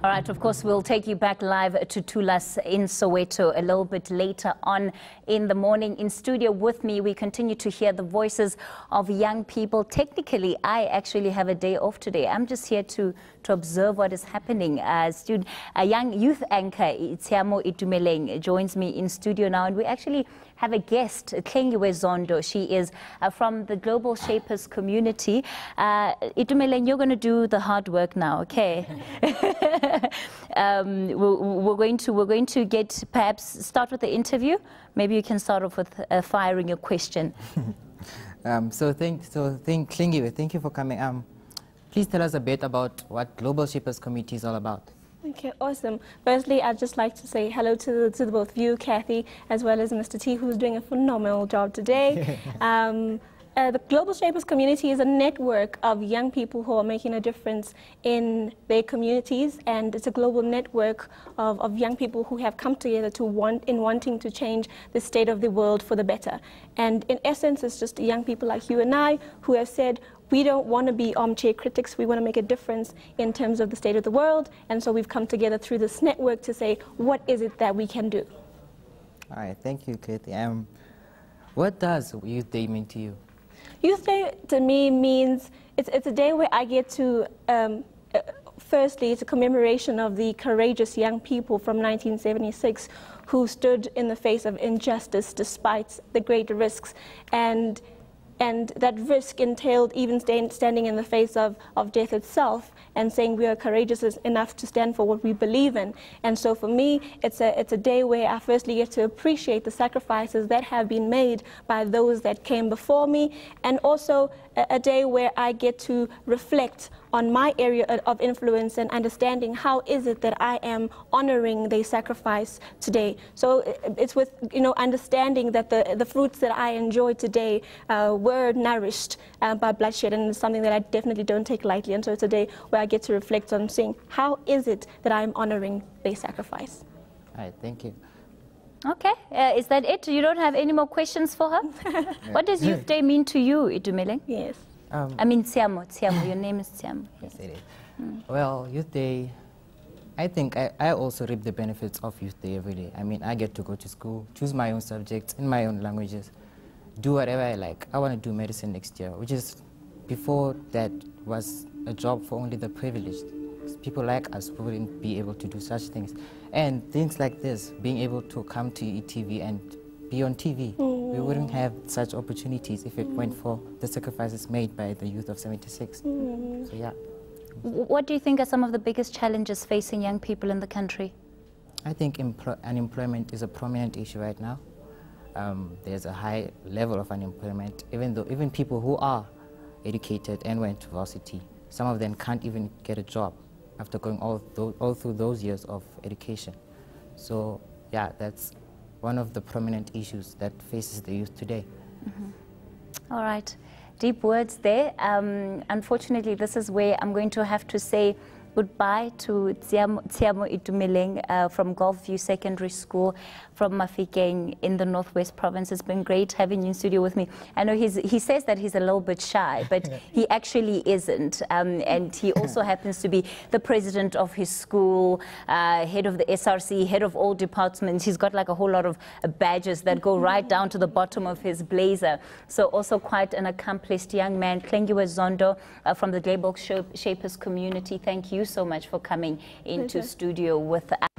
All right, of course, we'll take you back live to Tulas in Soweto a little bit later on in the morning. In studio with me, we continue to hear the voices of young people. Technically, I actually have a day off today. I'm just here to observe what is happening. A young youth anchor, Hlengiwe Zondo, joins me in studio now, and we actually have a guest, Hlengiwe Zondo. She is from the Global Shapers community. Zondo, you're going to do the hard work now, okay? We're going to perhaps start with the interview. Maybe you can start off with firing a question. Hlengiwe, thank you for coming. Please tell us a bit about what Global Shapers Community is all about. Okay, awesome. Firstly, I'd just like to say hello to the both of you, Kathy, as well as Mr. T, who's doing a phenomenal job today. The Global Shapers Community is a network of young people who are making a difference in their communities, and it's a global network of young people who have come together wanting to change the state of the world for the better. And in essence, it's just young people like you and I who have said, we don't want to be armchair critics. We want to make a difference in terms of the state of the world. And so we've come together through this network to say, what is it that we can do? All right, thank you, Kathy. What does Youth Day mean to you? Youth Day to me means it's a day where I get to, firstly, it's a commemoration of the courageous young people from 1976 who stood in the face of injustice despite the great risks. And that risk entailed even standing in the face of death itself and saying we are courageous enough to stand for what we believe in. And so for me, it's a day where I firstly get to appreciate the sacrifices that have been made by those that came before me, and also a day where I get to reflect on my area of influence and understanding how is it that I am honoring their sacrifice today. So it's with understanding that the fruits that I enjoy today were nourished by bloodshed, and it's something that I definitely don't take lightly. And so it's a day where I get to reflect on seeing how is it that I'm honoring their sacrifice. All right, thank you. Okay, is that it? You don't have any more questions for her? What does Youth Day mean to you, Zondo? Yes. I mean, Tsiamo, your name is Tsiamo. Yes, it is. Well, Youth Day, I think I also reap the benefits of Youth Day every day. I mean, I get to go to school, choose my own subjects in my own languages, do whatever I like. I want to do medicine next year, which is, before that, was a job for only the privileged. People like us wouldn't be able to do such things. And things like this, being able to come to ETV and be on TV. We wouldn't have such opportunities if it weren't for the sacrifices made by the youth of 76. So yeah. What do you think are some of the biggest challenges facing young people in the country? I think unemployment is a prominent issue right now. There's a high level of unemployment, even people who are educated and went to varsity, some of them can't even get a job after going all through those years of education. So yeah, that's one of the prominent issues that faces the youth today. All right, deep words there. Unfortunately, this is where I'm going to have to say goodbye to Hlengiwe Zondo from Gulfview Secondary School from Mafikeng in the Northwest Province. It's been great having you in studio with me. I know he says that he's a little bit shy, but he actually isn't. And he also happens to be the president of his school, head of the SRC, head of all departments. He's got like a whole lot of badges that go right down to the bottom of his blazer. So also quite an accomplished young man. Hlengiwe Zondo from the Global Shapers community. Thank you so much for coming into studio with us.